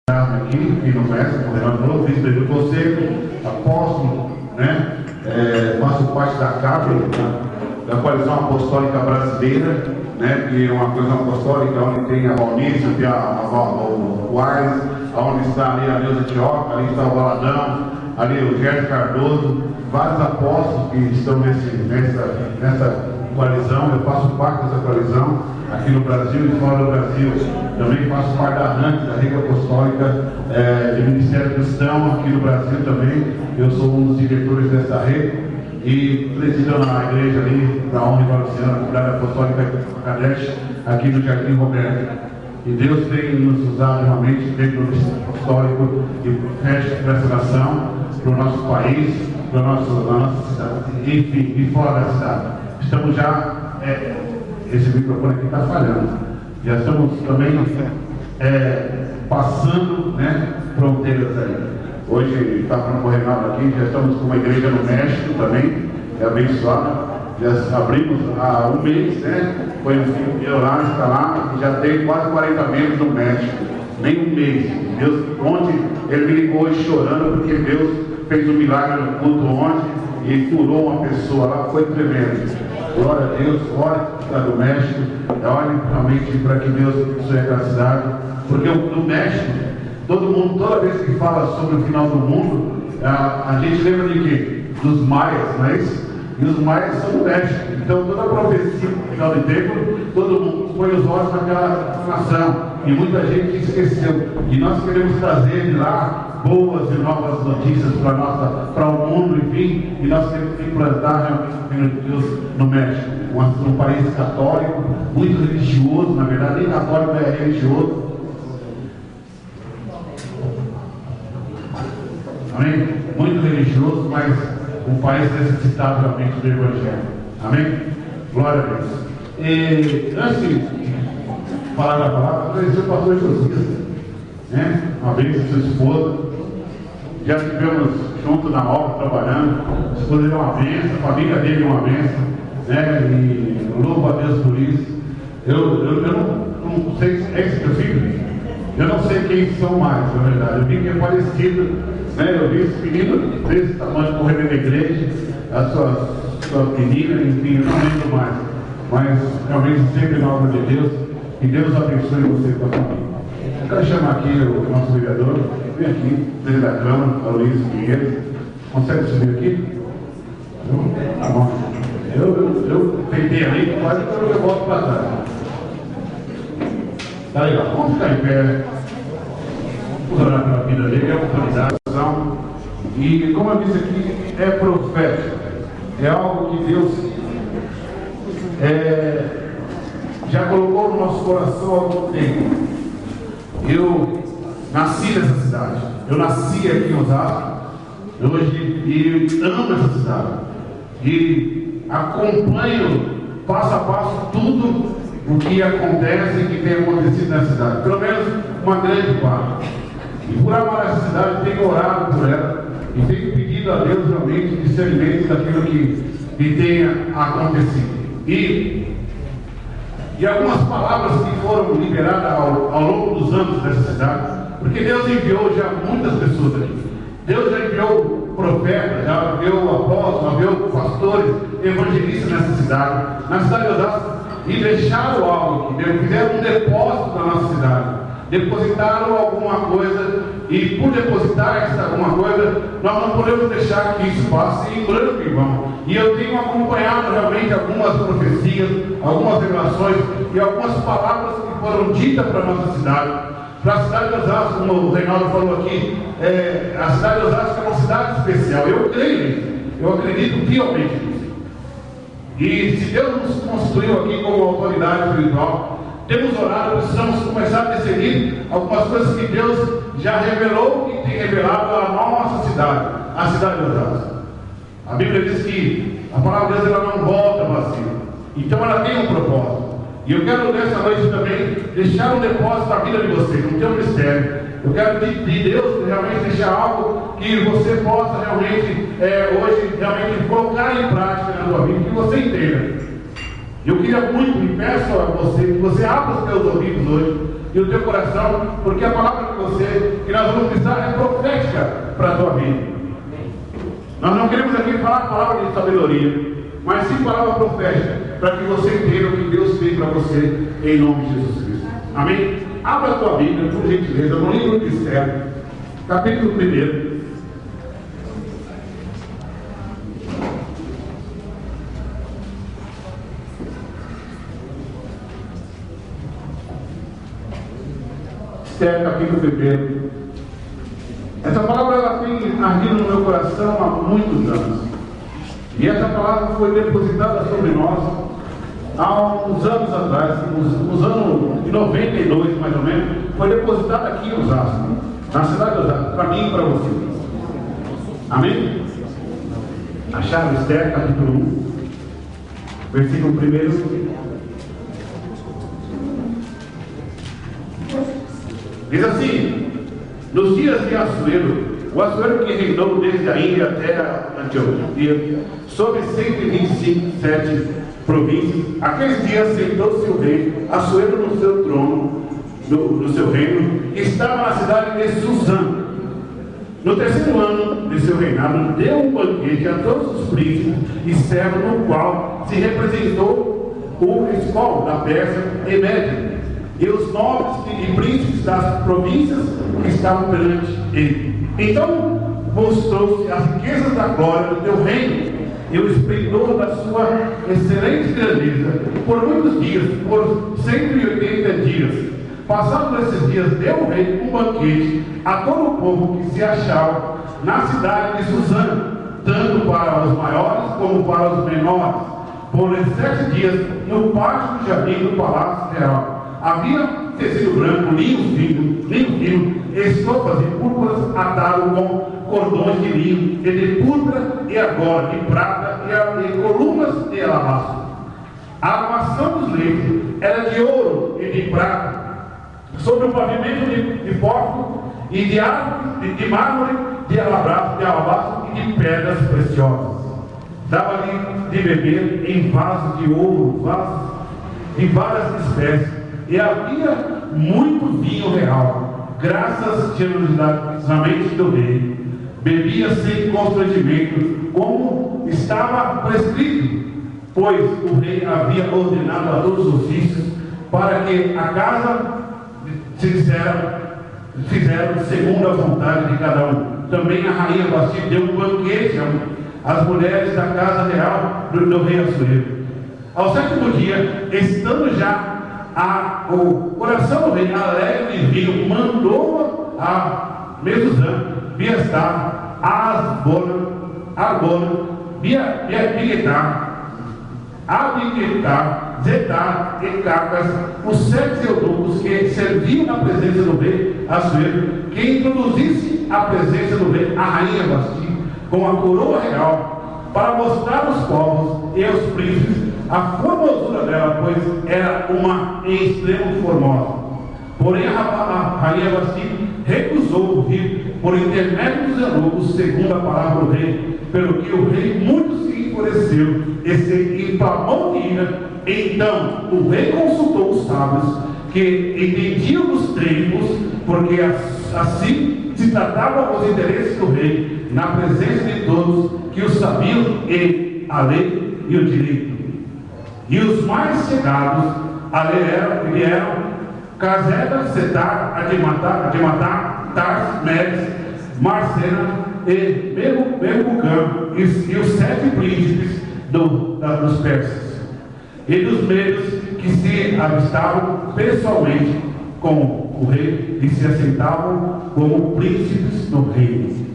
Aqui, quem não conhece, o Renato falou, vice-presidente do Conselho, apóstolo, né? Faço parte da CAP, da Coalizão Apostólica Brasileira, né? Que é uma coisa apostólica onde tem a Valnícia, tem o Aires, onde está ali a Neuza Tioca, ali está o Baladão, ali o Gerson Cardoso, vários apóstolos que estão nessa coalizão. Eu faço parte dessa coalizão aqui no Brasil e fora do Brasil. Também faço parte da RANC, da Rede Apostólica de Ministério Cristão aqui no Brasil também. Eu sou um dos diretores dessa rede e presido na igreja ali, da honra e glória do Senhor, a Comunidade Apostólica Kadesh, aqui no Jardim Roberto. E Deus tem nos usado realmente dentro do Ministério Apostólico e fecha para essa nação, para o nosso país, para a nossa cidade, enfim, e fora da cidade. Estamos já, esse microfone aqui está falhando, já estamos também passando, né, fronteiras aí. Hoje está falando com o Renato aqui, já estamos com uma igreja no México também, é abençoada. Já abrimos há um mês, né? Foi um filho de lá, está lá, e já tem quase 40 membros no México. Nem um mês. Deus, ontem ele me ligou hoje chorando porque Deus fez um milagre no culto ontem e curou uma pessoa lá, foi tremendo. Glória a Deus, ore para do México, ore realmente para que Deus abençoe aquela cidade, porque no México, todo mundo, toda vez que fala sobre o final do mundo, a gente lembra de quê? Dos maias, não é isso? E os maias são do México. Então toda a profecia no final do tempo, todo mundo põe os olhos naquela nação, e muita gente esqueceu. E nós queremos trazer de lá boas e novas notícias para o mundo, enfim, e nós queremos implantar realmente Deus no México, um país católico, muito religioso, na verdade, nem católico é religioso. Amém? Muito religioso, mas um país necessitado realmente do Evangelho. Amém? Glória a Deus. E antes de falar da palavra, agradecer o pastor Josias, né? Uma vez sua esposa. Já estivemos juntos na obra, trabalhando. A esposa dele é uma bênção, a família dele é uma bênção, né? E eu louvo a Deus por isso. Eu não sei se é esse meu filho. Eu não sei quem são mais, na verdade. Eu vi que é parecido, né? Eu vi esse menino desse tamanho correndo na igreja, a sua menina, enfim, eu não lembro mais. Mas realmente sempre na obra de Deus. E Deus abençoe você com a família. Eu quero chamar aqui o nosso vereador. Vem aqui, desde a Câmara, a Luiz Pinheiro. Consegue subir aqui? Tá bom. Eu tentei ali, quase que eu volto para trás. Tá legal. Vamos ficar em pé. Vamos orar pela vida dele, é uma autoridade. E como eu disse aqui, é profético. É algo que Deus já colocou no nosso coração há algum tempo. Eu nasci nessa cidade. Eu nasci aqui em Osasco. E amo essa cidade. E acompanho passo a passo tudo o que acontece e que tem acontecido na cidade. Pelo menos uma grande parte. E por amar essa cidade, tenho orado por ela e tenho pedido a Deus realmente discernimento daquilo que tenha acontecido. E algumas palavras que foram liberadas ao longo dos anos dessa cidade, porque Deus enviou já muitas pessoas aqui. Deus já enviou profetas, já enviou apóstolos, enviou pastores, evangelistas nessa cidade de Osasco, e deixaram algo aqui, fizeram um depósito na nossa cidade. Depositaram alguma coisa, e por depositar essa alguma coisa, nós não podemos deixar que isso passe em branco, irmão. E eu tenho acompanhado realmente algumas profecias, algumas revelações e algumas palavras que foram ditas para a nossa cidade. Para a cidade de Osasco, como o Reinaldo falou aqui, a cidade de Osasco é uma cidade especial. Eu creio nisso, eu acredito fielmente nisso. E se Deus nos constituiu aqui como autoridade espiritual, temos orado, precisamos começar a discernir algumas coisas que Deus já revelou e tem revelado à nossa cidade, a cidade de Osasco. A Bíblia diz que a palavra de Deus ela não volta vazia, então ela tem um propósito. E eu quero nessa noite também deixar um depósito na vida de vocês, no teu mistério. Eu quero de Deus realmente deixar algo que você possa realmente, hoje, realmente colocar em prática na sua vida, que você entenda. Eu queria muito, e peço a você, que você abra os teus ouvidos hoje e o teu coração, porque a palavra que você Nós não queremos aqui falar palavra de sabedoria, mas sim palavra profética, para que você entenda o que Deus tem para você, em nome de Jesus Cristo. Amém? Abra a tua Bíblia, por gentileza, no livro de Esther, capítulo 1. Esther, capítulo 1. Essa palavra ela tem ardido no meu coração há muitos anos. E essa palavra foi depositada sobre nós há uns anos atrás, nos anos de 92 mais ou menos, foi depositada aqui em Osasco, na cidade de Osasco, para mim e para você. Amém? Acharam Esther, capítulo 1, versículo 1. Diz assim: nos dias de Assuero, o Assuero que reinou desde a Índia até a Antioquia, sobre 127 províncias, aqueles dias sentou-se o rei Assuero no seu trono, no seu reino, que estava na cidade de Susã. No 3º ano de seu reinado, deu um banquete a todos os príncipes e servos, no qual se representou o Escol da Pérsia e Média, e os nobres e príncipes das províncias que estavam perante ele. Então mostrou-se as riquezas da glória do teu reino e o esplendor da sua excelente grandeza por muitos dias, por 180 dias. Passados esses dias, deu o rei um banquete a todo o povo que se achava na cidade de Susã, tanto para os maiores como para os menores, por 7 dias no pátio do jardim do palácio real. Havia tecido branco, linho fino, estofas e púrpuras atado com cordões de linho, e de púrpura e agora de prata e colunas de alabastro. A armação dos leitos era de ouro e de prata, sobre o pavimento de porco e de árvore, de mármore, de alabastro e de pedras preciosas. Dava-lhe de beber em vasos de ouro, vasos de várias espécies. E havia muito vinho real, graças à generosidade do rei. Bebia sem constrangimento, como estava prescrito, pois o rei havia ordenado a todos os ofícios para que a casa fizeram segundo a vontade de cada um. Também a rainha Vasti deu um banquete às mulheres da casa real do rei Assuero. Ao 7º dia, estando já o coração do rei alegre de vinho, mandou a Mesuzã, Biastar, Arbona, Abiquetar, Zetar e Cacas, os 7 eunucos que serviam na presença do rei Assuero, que introduzisse à presença do rei a rainha Vasti com a coroa real, para mostrar aos povos e aos príncipes a formosura dela, pois era uma em extremo formosa. Porém a rainha Vasti recusou o vir por intermédio dos eunucos, segundo a palavra do rei, pelo que o rei muito se enfureceu e se inflamou de ira. Então o rei consultou os sábios que entendiam dos tempos, porque assim se tratavam os interesses do rei, na presença de todos que os sabiam e a lei e o direito. E os mais chegados a lei eram Caseda, Setar, Adematar, Tars, Medes, Marcena e Memucã, e os 7 príncipes dos persas, e dos medos que se avistavam pessoalmente com o rei e se assentavam como príncipes do reino.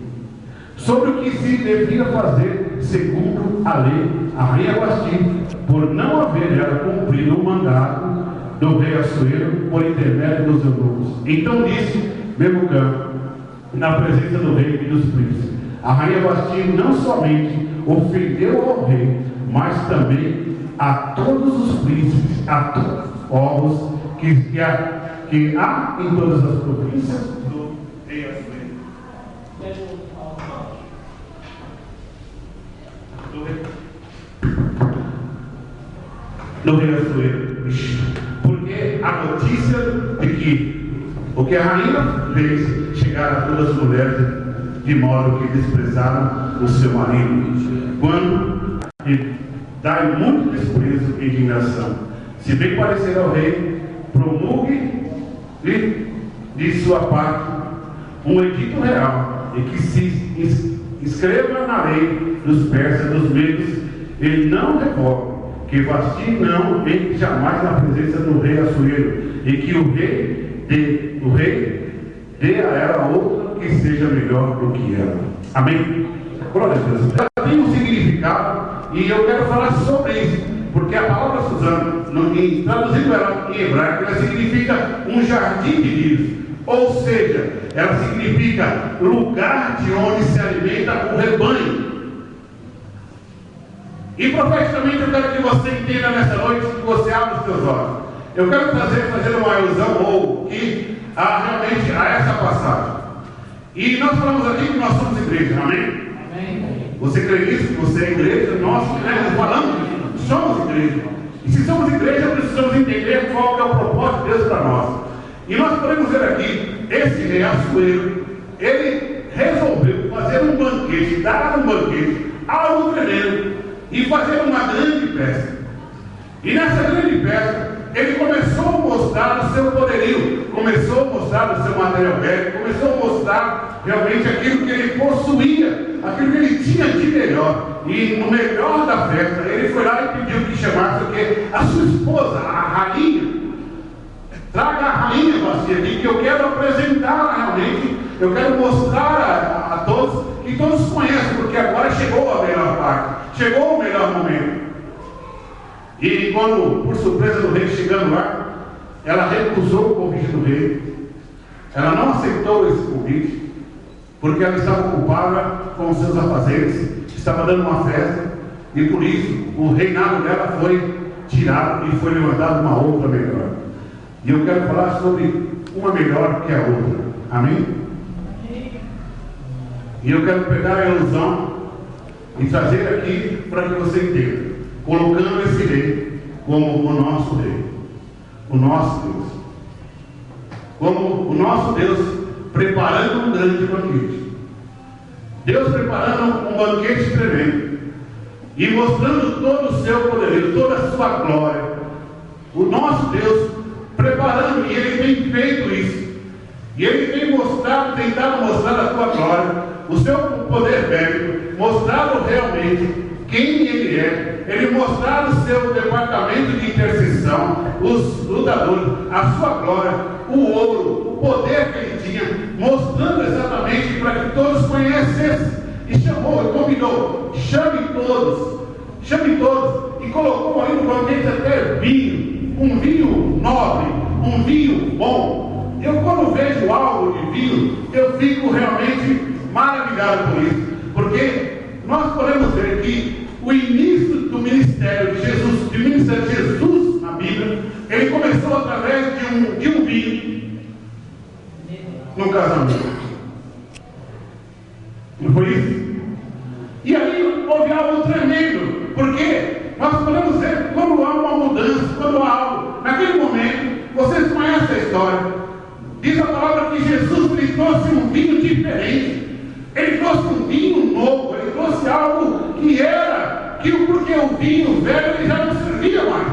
Sobre o que se devia fazer segundo a lei, a rainha Vasti, por não haver ela cumprido o mandato do rei Assuero por intermédio dos eunucos. Então disse Memucã, na presença do rei e dos príncipes: a rainha Vasti não somente ofendeu ao rei, mas também a todos os príncipes, a todos os povos que há em todas as províncias do rei Assuero. Do rei Assuero. Porque a notícia de que o que a rainha fez chegar a todas as mulheres de modo que desprezaram o seu marido, quando dá muito desprezo e indignação. Se bem parecer ao rei, promulgue de sua parte um edito real, e que se escreva na lei dos persas, dos medos, e não revogue, que Vasti não entre jamais na presença do rei Assuero, e que o rei dê a ela outra que seja melhor do que ela. Amém? Glória a Deus. Ela tem um significado, e eu quero falar sobre isso, porque a palavra Suzana, traduzindo ela em hebraico, ela significa um jardim de livros. Ou seja, ela significa lugar de onde se alimenta o rebanho. E profeticamente eu quero que você entenda nessa noite, que você abra os seus olhos. Eu quero fazer uma alusão ou que realmente a essa passagem. E nós falamos aqui que nós somos igreja, amém? Amém. Você crê nisso? Você é igreja? Nós falamos que somos igreja. E se somos igreja, precisamos entender qual é o propósito de Deus para nós. E nós podemos ver aqui, esse rei Assuero, ele resolveu fazer um banquete, dar um banquete, algo tremendo, e fazer uma grande festa. E nessa grande festa, ele começou a mostrar o seu poderio, começou a mostrar o seu material bélico, começou a mostrar realmente aquilo que ele possuía, aquilo que ele tinha de melhor. E no melhor da festa, ele foi lá e pediu que chamasse o quê? A sua esposa, a rainha. Traga a rainha Vasti aqui, que eu quero apresentar realmente, eu quero mostrar a todos, que todos conhecem, porque agora chegou a melhor parte, chegou o melhor momento. E quando, por surpresa do rei chegando lá, ela recusou o convite do rei, ela não aceitou esse convite, porque ela estava ocupada com os seus afazeres, estava dando uma festa, e por isso o reinado dela foi tirado e foi levantado uma outra melhor. E eu quero falar sobre uma melhor que a outra. Amém? E eu quero pegar a ilusão e trazer aqui para que você entenda, colocando esse rei como o nosso rei, o nosso Deus, como o nosso Deus preparando um grande banquete. Deus preparando um banquete tremendo e mostrando todo o seu poder, toda a sua glória. O nosso Deus preparando, e ele tem feito isso, e ele tem mostrado, tentado mostrar a sua glória, o seu poder bélico, mostrado realmente quem ele é, ele mostrado o seu departamento de intercessão, os lutadores, a sua glória, o ouro, o poder que ele tinha, mostrando exatamente para que todos conhecessem, e chamou, e convidou, chame todos, e colocou ali no banquete até vinho, um vinho nobre, um vinho bom. Eu quando vejo algo de vinho, eu fico realmente maravilhado por isso, porque nós podemos ver que o início do ministério de Jesus, do ministério de Jesus na Bíblia, ele começou através de um vinho, num casamento. Não foi isso? E aí houve algo tremendo, porque nós podemos ver quando há uma mudança, quando há algo, naquele momento, vocês conhecem a história, diz a palavra que Jesus ele trouxe um vinho diferente, ele trouxe um vinho novo, ele trouxe algo que era, porque o vinho velho ele já não servia mais,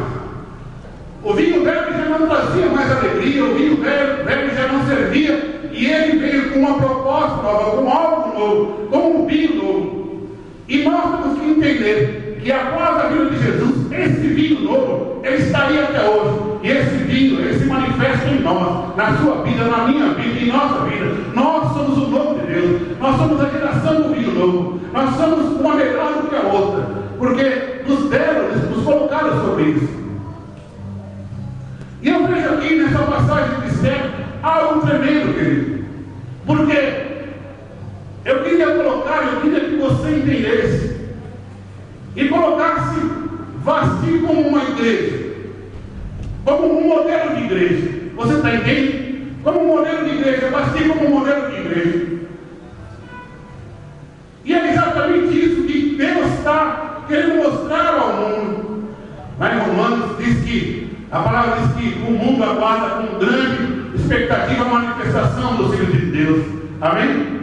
o vinho velho já não trazia mais alegria, o vinho velho já não servia, e ele veio com uma proposta nova, com algo novo, com um vinho novo. E nós temos que entender que após a vida de Jesus, esse vinho novo, ele está aí até hoje. E esse vinho, ele se manifesta em nós, na sua vida, na minha vida, em nossa vida. Nós somos o novo de Deus. Nós somos a geração do vinho novo. Nós somos uma melhor do que a outra. Porque nos colocaram sobre isso. E eu vejo aqui nessa passagem de Esther algo tremendo, querido. Porque eu queria que você entendesse e colocasse Vasti como uma igreja, como um modelo de igreja. Você está entendendo? Como um modelo de igreja, Vasti como um modelo de igreja. E é exatamente isso que Deus está querendo mostrar ao mundo. Lá em Romanos diz que, a palavra diz que o mundo aguarda com grande expectativa a manifestação dos filhos de Deus. Amém?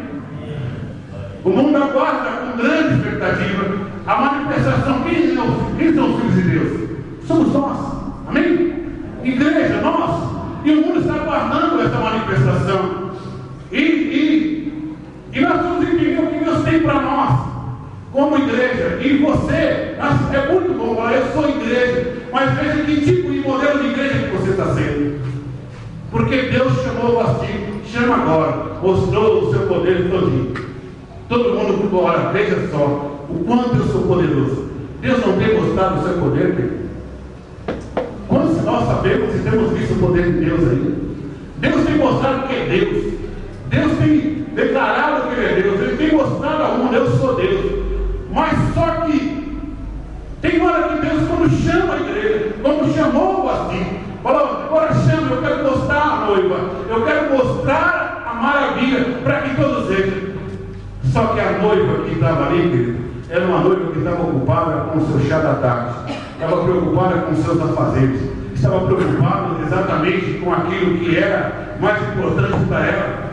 O mundo aguarda com grande expectativa a manifestação. Quem são os filhos de Deus? Somos nós. Amém? Igreja, nós. E o mundo está aguardando essa manifestação. E nós vamos entender o que Deus tem para nós, como igreja. E você, é muito bom falar, eu sou igreja, mas veja que tipo de modelo de igreja que você está sendo. Porque Deus chamou assim, chama agora, mostrou o seu poder todinho. Todo mundo ficou, olha, veja só, o quanto eu sou poderoso. Deus não tem mostrado o seu poder, querido? Quantos de nós sabemos e temos visto o poder de Deus aí? Deus tem mostrado que é Deus. Deus tem declarado que Ele é Deus. Ele tem mostrado ao mundo, eu sou Deus. Mas só que tem hora que Deus, quando chama a igreja, quando chamou assim, falou, agora chama, eu quero mostrar a noiva, eu quero mostrar a maravilha para que todos vejam. Só que a noiva que estava ali, querido, era uma noiva que estava ocupada com o seu chá da tarde, estava preocupada com os seus afazeres, estava preocupada exatamente com aquilo que era mais importante para ela,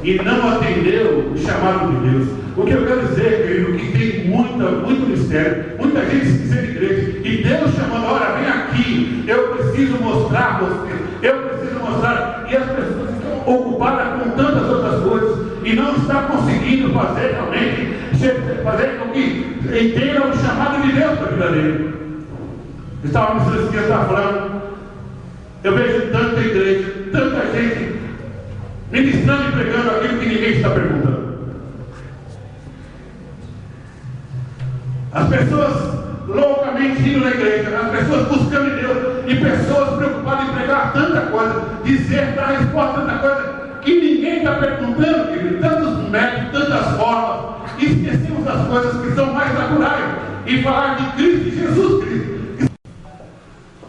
e não atendeu o chamado de Deus. O que eu quero dizer, querido, que tem muito mistério, muita gente se quiser de igreja, e Deus chamando, olha, vem aqui, eu preciso mostrar você, eu preciso mostrar, e as pessoas estão ocupadas com tantas outras coisas, e não está conseguindo fazer realmente, fazer com que entendam o chamado de Deus para a vida dele. Estávamos nesse dia falando, eu vejo tanta igreja, tanta gente ministrando e pregando aquilo que ninguém está perguntando. As pessoas loucamente indo na igreja, as pessoas buscando em Deus, e pessoas preocupadas em pregar tanta coisa, dizer, dar resposta a tanta coisa, que ninguém está perguntando, querido, tantos métodos, tantas formas, e esquecemos das coisas que são mais naturais, e falar de Cristo, de Jesus Cristo.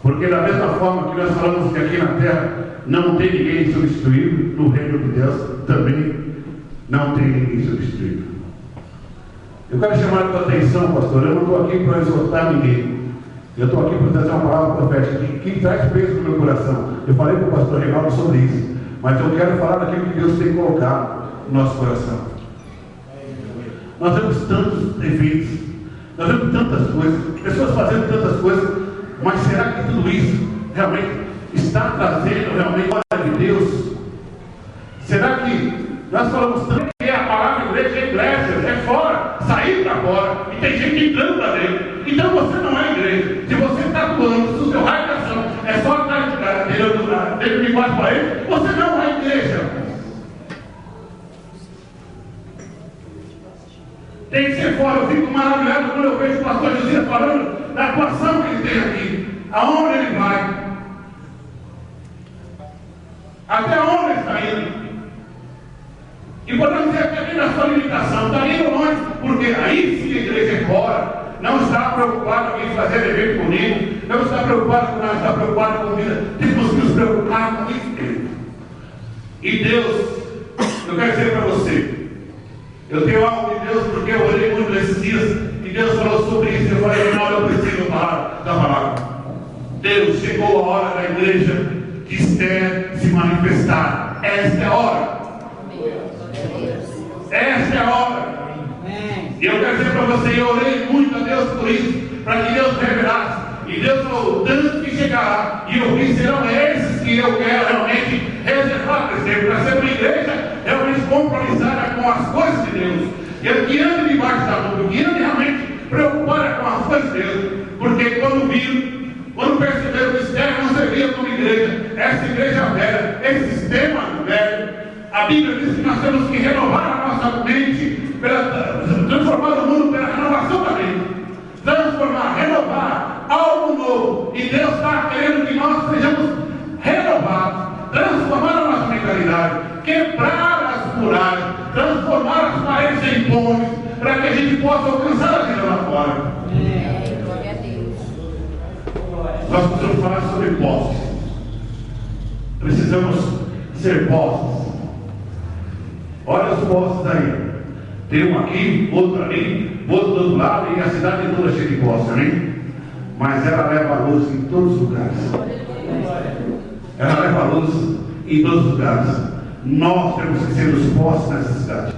Porque da mesma forma que nós falamos que aqui na terra não tem ninguém substituído, no reino de Deus também não tem ninguém substituído. Eu quero chamar a tua atenção, pastor, eu não estou aqui para exortar ninguém. Eu estou aqui para trazer uma palavra profética que traz peso no meu coração. Eu falei com o pastor Reinaldo sobre isso, mas eu quero falar daquilo que Deus tem colocado no nosso coração. Nós vemos tantos eventos, nós vemos tantas coisas, pessoas fazendo tantas coisas, mas será que tudo isso realmente está trazendo realmente a glória de Deus? Será que nós falamos tanto que a palavra igreja é igreja, é fora, sair para fora, e tem gente entrando para dentro? Então você não é igreja. Se você está atuando, se o seu raio de ação é só estar dentro de quatro paredes, você não é igreja. Tem que ser fora. Eu fico maravilhado quando eu vejo o pastor Josias falando da atuação que ele tem aqui, aonde ele vai, até onde ele está indo. E podemos dizer que ali na sua limitação, está indo longe, porque aí sim a igreja é fora, não está preocupado em fazer evento comigo, não está preocupado com nada, está preocupado com vida. Temos que nos preocupar com isso. E Deus, eu quero dizer para você, eu tenho algo de Deus, porque eu orei muito nesses dias, e Deus falou sobre isso, eu falei, não, eu preciso falar da palavra. Deus, chegou a hora da igreja de Esther se manifestar. Esta é a hora. Esta é a hora. E eu quero dizer para você, eu orei muito a Deus por isso, para que Deus revelasse. E Deus falou, tanto que chegará, e eu vi, serão esses que eu quero realmente reservar para ser uma igreja realmente comprometida com as coisas de Deus. E que ande debaixo da nuvem, que ande realmente preocupada com as coisas de Deus. Porque quando viram, quando perceberam que Esther não servia como igreja, essa igreja velha, esse sistema velho, a Bíblia diz que nós temos que renovar a nossa mente, transformar o mundo pela renovação da mente, transformar, renovar algo novo. E Deus está querendo que nós sejamos renovados, transformar a nossa mentalidade, quebrar as muralhas, transformar as paredes em pontes, para que a gente possa alcançar a vida lá fora. Glória a Deus. Nós precisamos falar sobre posses. Precisamos ser posses. Olha os posses aí. Tem um aqui, outro ali, outro do outro lado, e a cidade toda cheia de posses, amém? Mas ela leva a luz em todos os lugares. Ela leva a luz em todos os lugares. Nós temos que ser os posses nessa cidade.